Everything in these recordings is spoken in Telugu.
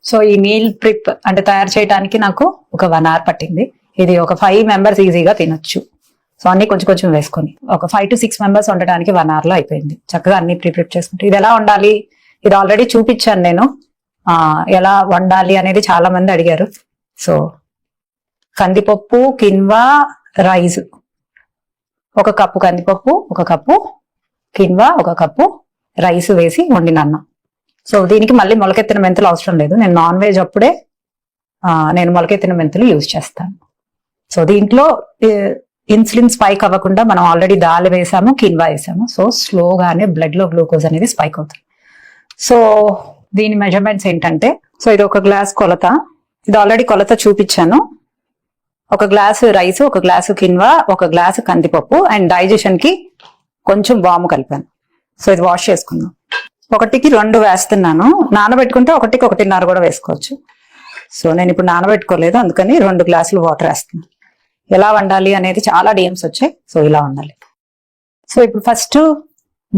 సో ఈ మీల్ ప్రిప్ అంటే తయారు చేయడానికి నాకు ఒక 1 hour పట్టింది. ఇది ఒక 5 members ఈజీగా తినొచ్చు. సో అన్ని కొంచెం కొంచెం వేసుకొని ఒక 5 to 6 members ఉండడానికి 1 hour లో అయిపోయింది. చక్కగా అన్ని ప్రిప్ చేసుకుంటే ఇది ఎలా వండాలి, ఇది ఆల్రెడీ చూపించాను నేను ఎలా వండాలి అనేది చాలా మంది అడిగారు. సో కందిపప్పు, కిన్వా, రైస్, 1 కప్పు కందిపప్పు, 1 కప్పు కిన్వా, 1 కప్పు రైస్ వేసి వండిన అన్నం. సో దీనికి మళ్ళీ మొలకెత్తిన మెంతులు అవసరం లేదు. నేను నాన్ వెజ్ అప్పుడే నేను మొలకెత్తిన మెంతులు యూజ్ చేస్తాను. సో దీంట్లో ఇన్సులిన్ స్పైక్ అవ్వకుండా మనం ఆల్రెడీ దాల్ వేసాము, కిన్వా వేసాము. సో స్లోగానే బ్లడ్ లో గ్లూకోజ్ అనేది స్పైక్ అవుతుంది. సో దీని మెజర్మెంట్స్ ఏంటంటే, సో ఇది 1 గ్లాస్ కొలత, ఇది ఆల్రెడీ కొలత చూపించాను. 1 glass rice, 1 glass quinoa, 1 glass కందిపప్పు అండ్ డైజెషన్ కి కొంచెం వాము కలిపాను. సో ఇది వాష్ చేసుకుందాం. 1కి 2 వేస్తున్నాను. నానబెట్టుకుంటే 1కి 1.5 కూడా వేసుకోవచ్చు. సో నేను ఇప్పుడు నానబెట్టుకోలేదు, అందుకని 2 గ్లాసులు వాటర్ వేస్తున్నాను. ఎలా వండాలి అనేది చాలా డిఎమ్స్ వచ్చాయి. సో ఇలా వండాలి. సో ఇప్పుడు ఫస్ట్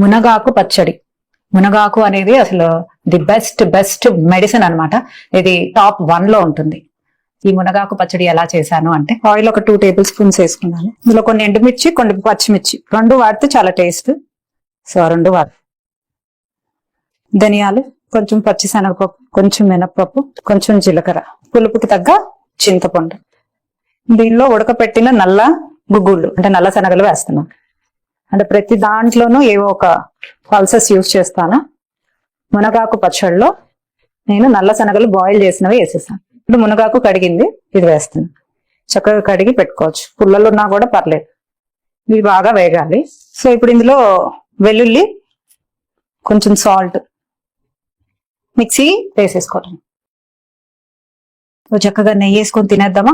మునగాకు పచ్చడి. మునగాకు అనేది అసలు ది బెస్ట్ మెడిసిన్ అన్నమాట. ఇది టాప్ 1 లో ఉంటుంది. ఈ మునగాకు పచ్చడి ఎలా చేశాను అంటే, ఆయిల్ ఒక 2 tablespoons స్పూన్స్ వేసుకున్నాను. ఇందులో కొన్ని ఎండుమిర్చి, కొన్ని పచ్చిమిర్చి, 2 వాడితే చాలా టేస్ట్. సో 2 వాడు. ధనియాలు, కొంచెం పచ్చిశనగపప్పు, కొంచెం మినపప్పు, కొంచెం జీలకర్ర, పులుపుకి తగ్గ చింతపండు. దీనిలో ఉడకపెట్టిన నల్ల గుగ్గుళ్ళు అంటే నల్ల శనగలు వేస్తున్నాను. అంటే ప్రతి దాంట్లోనూ ఏవో ఒక పల్సెస్ యూజ్ చేస్తాను. మునగాకు పచ్చడిలో నేను నల్ల శనగలు బాయిల్ చేసినవి వేసేసాను. ఇప్పుడు మునగాకు కడిగింది, ఇది వేస్తుంది. చక్కగా కడిగి పెట్టుకోవచ్చు, పుల్లలు ఉన్నా కూడా పర్లేదు. ఇవి బాగా వేగాలి. సో ఇప్పుడు ఇందులో వెల్లుల్లి, కొంచెం సాల్ట్ మిక్సీ వేసేసుకోవటం. చక్కగా నెయ్యి వేసుకొని తినేద్దామా?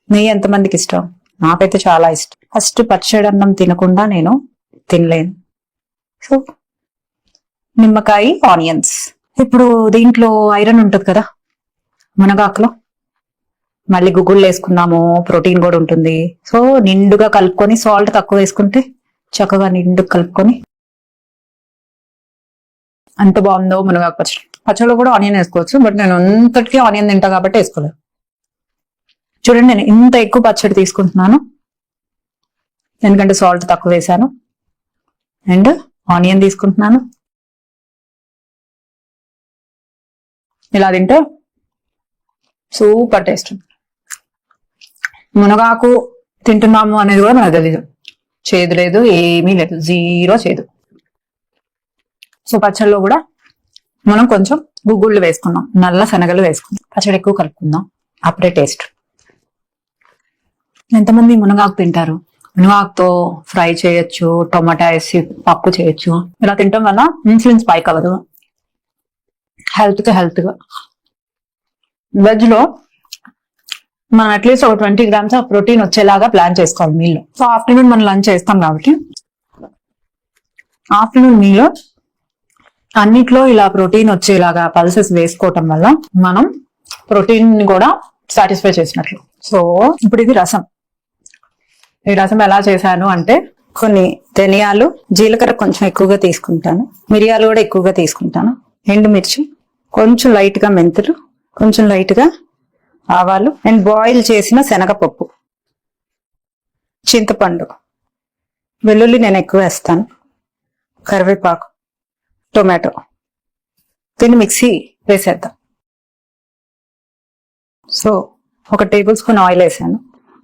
నెయ్యి ఎంతమందికి ఇష్టం? నాకైతే చాలా ఇష్టం. ఫస్ట్ పచ్చడి అన్నం తినకుండా నేను తినలేను. సో నిమ్మకాయ, ఆనియన్స్. ఇప్పుడు దీంట్లో ఐరన్ ఉంటుంది కదా మునగాకులో, మళ్ళీ గుగ్గుళ్ళు వేసుకున్నాము, ప్రోటీన్ కూడా ఉంటుంది. సో నిండుగా కలుపుకొని, సాల్ట్ తక్కువ వేసుకుంటే చక్కగా నిండు కలుపుకొని, అంత బాగుందో మునగాకు పచ్చడి. పచ్చడిలో కూడా ఆనియన్ వేసుకోవచ్చు, బట్ నేను అంతటికీ ఆనియన్ తింటా కాబట్టి వేసుకోలేదు. చూడండి, నేను ఇంత ఎక్కువ పచ్చడి తీసుకుంటున్నాను ఎందుకంటే సాల్ట్ తక్కువ వేసాను అండ్ ఆనియన్ తీసుకుంటున్నాను. ఇలా తింటే సూపర్ టేస్ట్. మునగాకు తింటున్నాము అనేది కూడా మనకు తెలీదు. చేదు లేదు, ఏమీ లేదు, 0 చేదు. సో పచ్చడిలో కూడా మనం కొంచెం గుగ్గుళ్ళు వేసుకున్నాం, నల్ల శనగలు వేసుకున్నాం, పచ్చడి ఎక్కువ కలుపుకుందాం, అప్పుడే టేస్ట్. ఎంతమంది మునగాకు తింటారు? మునగాకుతో ఫ్రై చేయొచ్చు, టొమాటో వేసి పప్పు చేయొచ్చు. ఇలా తినటం వల్ల ఇన్సులిన్ స్పైక్ అవ్వదు, హెల్త్ గా. వెజ్ లో మనం అట్లీస్ట్ ఒక 20 grams ఆఫ్ ప్రోటీన్ వచ్చేలాగా ప్లాన్ చేసుకోవాలి మీల్లో. సో ఆఫ్టర్నూన్ మనం లంచ్ చేస్తాం కాబట్టి ఆఫ్టర్నూన్ మీలో అన్నిట్లో ఇలా ప్రోటీన్ వచ్చేలాగా పల్సెస్ వేసుకోవటం వల్ల మనం ప్రోటీన్ ని కూడా సాటిస్ఫై చేసినట్లు. సో ఇప్పుడు ఇది రసం. ఈ రసం ఎలా చేశాను అంటే, కొన్ని ధనియాలు, జీలకర్ర కొంచెం ఎక్కువగా తీసుకుంటాను, మిరియాలు కూడా ఎక్కువగా తీసుకుంటాను, ఎండుమిర్చి, కొంచెం లైట్ గా మెంతులు, కొంచెం లైట్ గా ఆవాలు అండ్ బాయిల్ చేసిన శనగపప్పు, చింతపండు, వెల్లుల్లి నేను ఎక్కువ వేస్తాను, కరివేపాకు, టొమాటో. దీన్ని మిక్సీ వేసేద్దాం. సో 1 tablespoon ఆయిల్ వేసాను,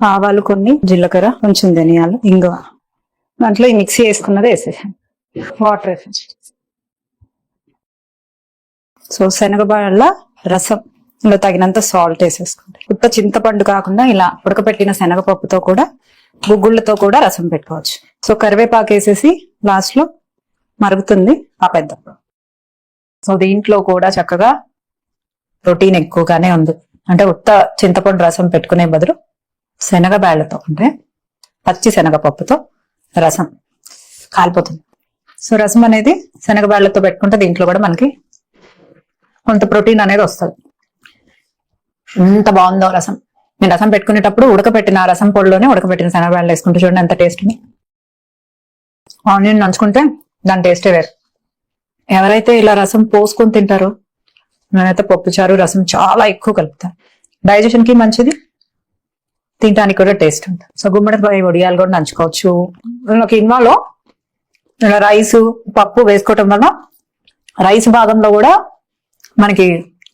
ఆవాలు కొన్ని, జీలకర్ర, కొంచెం ధనియాలు, ఇంగువ. దాంట్లో ఈ మిక్సీ వేసుకున్నది వేసేసాను, వాటర్ వేసాను. సో శనగబాళ్ళ రసం, ఇలా తగినంత సాల్ట్ వేసేసుకోండి. ఉత్త చింతపండు కాకుండా ఇలా ఉడకపెట్టిన శనగపప్పుతో కూడా, గుగ్గుళ్ళతో కూడా రసం పెట్టుకోవచ్చు. సో కరివేపాకు వేసేసి లాస్ట్ లో మరుగుతుంది, ఆపేద్దాం. సో దీంట్లో కూడా చక్కగా ప్రోటీన్ ఎక్కువగానే ఉంది. అంటే ఉత్త చింతపండు రసం పెట్టుకునే బదులు శనగబాళ్ళతో అంటే పచ్చి శనగపప్పుతో రసం కాలిపోతుంది. సో రసం అనేది శనగబాళ్ళతో పెట్టుకుంటే దీంట్లో కూడా మనకి కొంత ప్రోటీన్ అనేది వస్తుంది. ఎంత బాగుందో రసం. నేను రసం పెట్టుకునేటప్పుడు ఉడకపెట్టిన రసం పొడిలోనే ఉడకపెట్టిన శనగబాళ్ళు వేసుకుంటే చూడండి ఎంత టేస్ట్ ఉంది. ఆనియన్ నంచుకుంటే దాని టేస్టే వేరు. ఎవరైతే ఇలా రసం పోసుకొని తింటారో నేనైతే పప్పుచారు రసం చాలా ఎక్కువ కలుపుతాను. డైజెషన్ కి మంచిది, తినడానికి కూడా టేస్ట్ ఉంటుంది. సో గుమ్మడికాయ వడియాలు కూడా నంచుకోవచ్చు. కిన్వాలో ఇలా రైస్ పప్పు వేసుకోవటం వల్ల రైస్ భాగంలో కూడా మనకి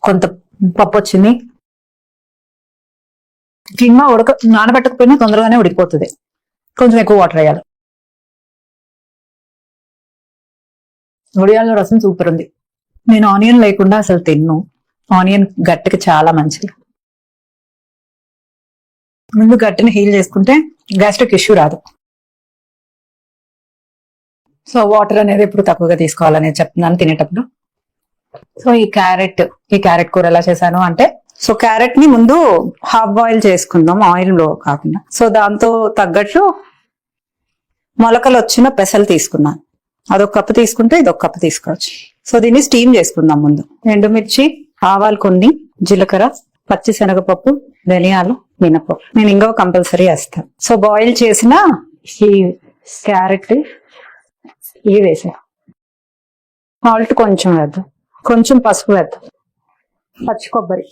కొంత పప్పు వచ్చింది. కిన్వా నానబెట్టకపోయినా తొందరగానే ఉడికిపోతుంది. కొంచెం ఎక్కువ వాటర్ వేయాలి. వడియాల రసం సూపర్ ఉంది. నేను ఆనియన్ లేకుండా అసలు తిన్ను. ఆనియన్ గట్టికి చాలా మంచిది. ముందు గట్టిని హీల్ చేసుకుంటే గ్యాస్ట్రిక్ ఇష్యూ రాదు. సో వాటర్ అనేది ఎప్పుడు తక్కువగా తీసుకోవాలనేది చెప్తున్నాను తినేటప్పుడు. సో ఈ క్యారెట్ కూర ఎలా చేశాను అంటే, సో క్యారెట్ ని ముందు హాఫ్ బాయిల్ చేసుకుందాం, ఆయిల్ లో కాకుండా. సో దాంతో తగ్గట్టు మొలకలు వచ్చిన పెసలు తీసుకున్నాను. అదొక కప్పు తీసుకుంటే ఇదొక కప్పు తీసుకోవచ్చు. సో దీన్ని స్టీమ్ చేసుకుందాం. ముందు ఎండుమిర్చి, ఆవాలు కొన్ని, జీలకర్ర, పచ్చి శనగపప్పు, ధనియాలు, మినపప్పు. నేను ఇంకో కంపల్సరీ వేస్తాను. సో బాయిల్ చేసిన ఈ క్యారెట్ ఇవి వేసా. సాల్ట్ కొంచెం వేద్దాం, కొంచెం పసుపు వేద్దాం, పచ్చి కొబ్బరి.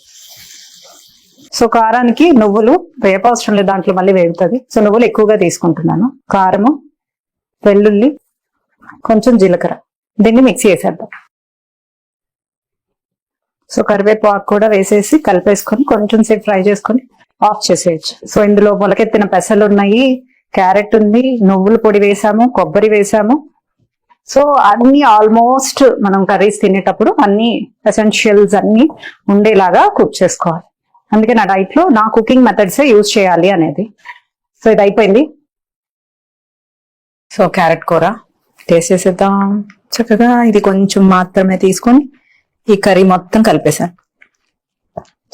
సో కారానికి నువ్వులు వేప అవసరం లేదు, దాంట్లో మళ్ళీ వేగుతుంది. సో నువ్వులు ఎక్కువగా తీసుకుంటున్నాను. కారము, వెల్లుల్లి, కొంచెం జీలకర్ర. దీన్ని మిక్సీ వేసేద్దాం. సో కరివేపాకు కూడా వేసేసి కలిపేసుకొని కొంచెం సేపు ఫ్రై చేసుకొని ఆఫ్ చేసేయచ్చు. సో ఇందులో మొలకెత్తిన పెసలు ఉన్నాయి, క్యారెట్ ఉంది, నువ్వుల పొడి వేసాము, కొబ్బరి వేసాము. సో అన్ని ఆల్మోస్ట్ మనం కర్రీస్ తినేటప్పుడు అన్ని ఎసెన్షియల్స్ అన్ని ఉండేలాగా కుక్ చేసుకోవాలి. అందుకే నా డైట్ లో నా కుకింగ్ మెథడ్సే యూజ్ చేయాలి అనేది. సో ఇది అయిపోయింది. సో క్యారెట్ కూర టేస్ట్ చేసేద్దాం. చక్కగా ఇది కొంచెం మాత్రమే తీసుకొని ఈ కర్రీ మొత్తం కలిపేసాను.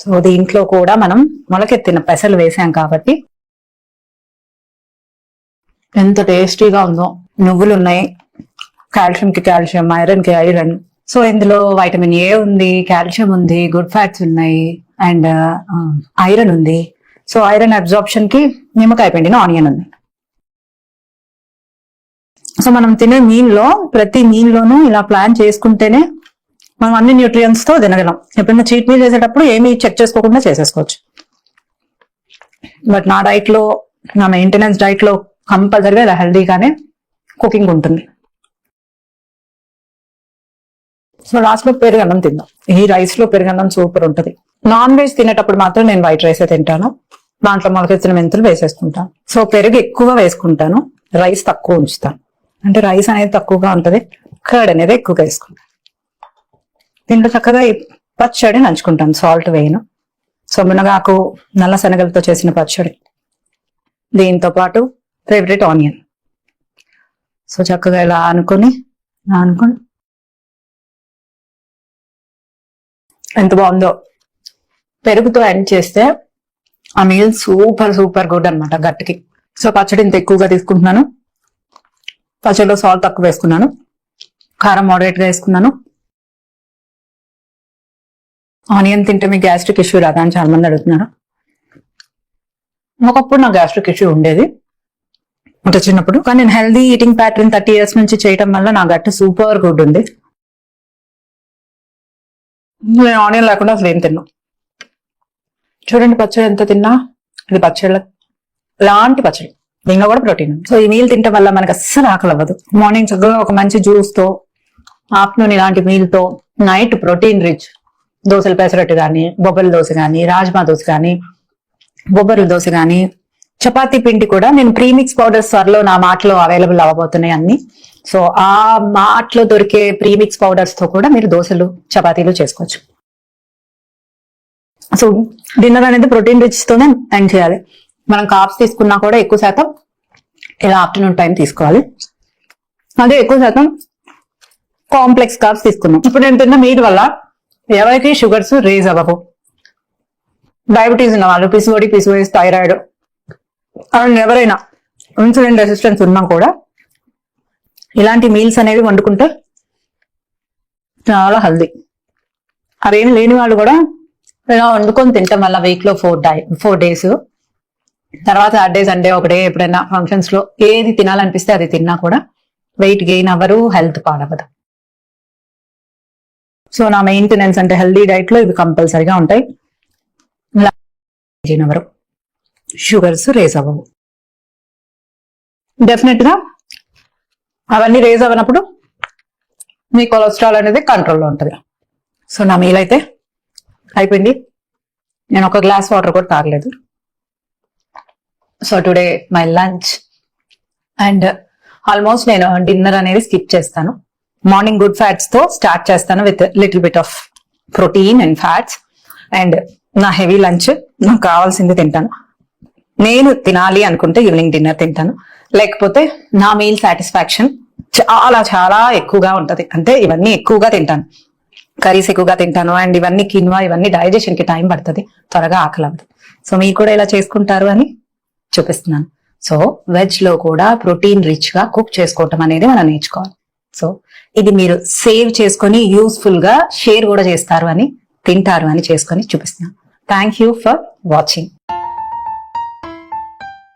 సో దీంట్లో కూడా మనం మొలకెత్తిన పెసలు వేసాం కాబట్టి ఎంత టేస్టీగా ఉందో. నువ్వులు ఉన్నాయి, కాల్షియం కి కాల్షియం, ఐరన్ కి ఐరన్. సో ఇందులో వైటమిన్ ఏ ఉంది, కాల్షియం ఉంది, గుడ్ ఫ్యాట్స్ ఉన్నాయి, అండ్ ఐరన్ ఉంది. సో ఐరన్ అబ్జార్ప్షన్ కి నిమ్మకాయ పిండిన ఆనియన్ ఉంది. సో మనం తినే మీల్లో ప్రతి మీల్లోనూ ఇలా ప్లాన్ చేసుకుంటేనే మనం అన్ని న్యూట్రియన్స్ తో తినగలం. ఎప్పుడైనా చీట్ మీల్ చేసేటప్పుడు ఏమీ చెక్ చేసుకోకుండా చేసేసుకోవచ్చు. బట్ నా డైట్ లో, నా మెయింటెనెన్స్ డైట్ లో కంపల్సరీగా ఇలా హెల్దీగానే కుకింగ్ ఉంటుంది. సో లాస్ట్ లో పెరుగన్నం తిందాం. ఈ రైస్ లో పెరుగన్నం సూపర్ ఉంటుంది. నాన్ వెజ్ తినేటప్పుడు మాత్రం నేను వైట్ రైస్ తింటాను. దాంట్లో మొలకెత్తిన మెంతులు వేసేసుకుంటాను. సో పెరుగు ఎక్కువ వేసుకుంటాను, రైస్ తక్కువ ఉంచుతాను. అంటే రైస్ అనేది తక్కువగా ఉంటుంది, కర్డ్ అనేది ఎక్కువగా వేసుకుంటాను. దీంట్లో చక్కగా పచ్చడి నంచుకుంటాను, సాల్ట్ వేయను. సో మునగాకు, నల్ల శనగలతో చేసిన పచ్చడి, దీంతో పాటు ఫేవరెట్ ఆనియన్. సో చక్కగా ఇలా అనుకొని ఎంత బాగుందో. పెరుగుతో ఎండ్ చేస్తే ఆ మీల్ సూపర్ సూపర్ గుడ్ అనమాట గట్టికి. సో పచ్చడి ఇంత ఎక్కువగా తీసుకుంటున్నాను. పచ్చడిలో సాల్ట్ తక్కువ వేసుకున్నాను, కారం మోడరేట్ గా వేసుకున్నాను. ఆనియన్ తింటే మీకు గ్యాస్ట్రిక్ ఇష్యూ రాదా అని చాలా మంది అడుగుతున్నారు. ఒకప్పుడు నాకు గ్యాస్ట్రిక్ ఇష్యూ ఉండేది అంటే చిన్నప్పుడు, కానీ నేను హెల్దీ ఈటింగ్ ప్యాటర్న్ 30 years నుంచి చేయటం వల్ల నా గట్టు సూపర్ గుడ్ ఉంది. నేను ఆనియన్ లేకుండా అసలు ఏం తిన్నా. చూడండి పచ్చడి ఎంత తిన్నా, ఇది పచ్చడి లాంటి పచ్చడి, దీనిలో కూడా ప్రోటీన్ ఉంది. సో ఈ మీల్ తినటం వల్ల మనకు అస్సలు ఆకలి అవ్వదు. మార్నింగ్ చక్కగా ఒక మంచి జ్యూస్ తో, ఆఫ్టర్నూన్ ఇలాంటి మీల్ తో, నైట్ ప్రోటీన్ రిచ్ దోశలు, పెసరట్టు కానీ, బొబ్బరి దోశ కానీ, రాజ్మా దోశ కానీ, బొబ్బరి దోశ కానీ, చపాతీ పిండి కూడా నేను ప్రీమిక్స్ పౌడర్స్ త్వరలో నా మార్ట్లో అవైలబుల్ అవ్వబోతున్నాయి అన్ని. సో ఆ మార్ట్లో దొరికే ప్రీమిక్స్ పౌడర్స్ తో కూడా మీరు దోశలు, చపాతీలు చేసుకోవచ్చు. సో డిన్నర్ అనేది ప్రోటీన్ రిచ్ తోనే ఎండ్ చేయాలి. మనం కార్బ్స్ తీసుకున్నా కూడా ఎక్కువ శాతం ఇలా ఆఫ్టర్నూన్ టైం తీసుకోవాలి. అదే ఎక్కువ శాతం కాంప్లెక్స్ కార్బ్స్ తీసుకున్నాం. ఇప్పుడు నేను తిన్న మీట్ వల్ల ఎవరికి షుగర్స్ రేజ్ అవ్వవు. డయాబెటీస్ ఉన్న వాళ్ళు, పిసిఓఎస్, థైరాయిడ్ అండ్ ఎవరైనా ఇన్సులిన్ రెసిస్టెన్స్ ఉన్నా కూడా ఇలాంటి మీల్స్ అనేవి వండుకుంటే చాలా హెల్దీ. అవేమి లేని వాళ్ళు కూడా ఇలా వండుకొని తింటాం వల్ల వీక్ లో 4 days, తర్వాత సాటర్డే సండే ఒకటే ఎప్పుడైనా ఫంక్షన్స్ లో ఏది తినాలనిపిస్తే అది తిన్నా కూడా వెయిట్ గెయిన్ అవ్వరు, హెల్త్ పాడవదు. సో నా మెయింటెనెన్స్ అంటే హెల్దీ డైట్ లో ఇవి కంపల్సరీగా ఉంటాయి. ఎవరు షుగర్స్ రేజ్ అవ్వవు. డెఫినెట్ గా అవన్నీ రేజ్ అవ్వనప్పుడు మీ కొలెస్ట్రాల్ అనేది కంట్రోల్లో ఉంటుంది. సో నా మీల్ అయితే అయిపోయింది. నేను ఒక గ్లాస్ వాటర్ కూడా తాగలేదు. So today my lunch and almost నేను డిన్నర్ అనేది స్కిప్ చేస్తాను. మార్నింగ్ గుడ్ ఫ్యాట్స్ తో స్టార్ట్ చేస్తాను with little bit of protein and fats. And నా హెవీ లంచ్ నాకు కావాల్సింది తింటాను. నేను తినాలి అనుకుంటే ఈవినింగ్ డిన్నర్ తింటాను. లేకపోతే నా మీల్ సాటిస్ఫాక్షన్ చాలా చాలా ఎక్కువగా ఉంటది. అంటే ఇవన్నీ ఎక్కువగా తింటాను, కర్రీస్ ఎక్కువగా తింటాను. అండ్ ఇవన్నీ కిన్వా, ఇవన్నీ డైజెషన్ కి టైం పడుతుంది, త్వరగా ఆకలి అవ్వదు. సో మీరు కూడా ఇలా చేసుకుంటారు అని చూపిస్తున్నాను. సో వెజ్ లో కూడా ప్రోటీన్ రిచ్ గా కుక్ చేసుకోవటం అనేది మనం నేర్చుకోవాలి. సో ఇది మీరు సేవ్ చేసుకొని యూస్ఫుల్ గా షేర్ కూడా చేస్తారు అని, తింటారు అని చేసుకొని చూపిస్తున్నాను. Thank you for watching.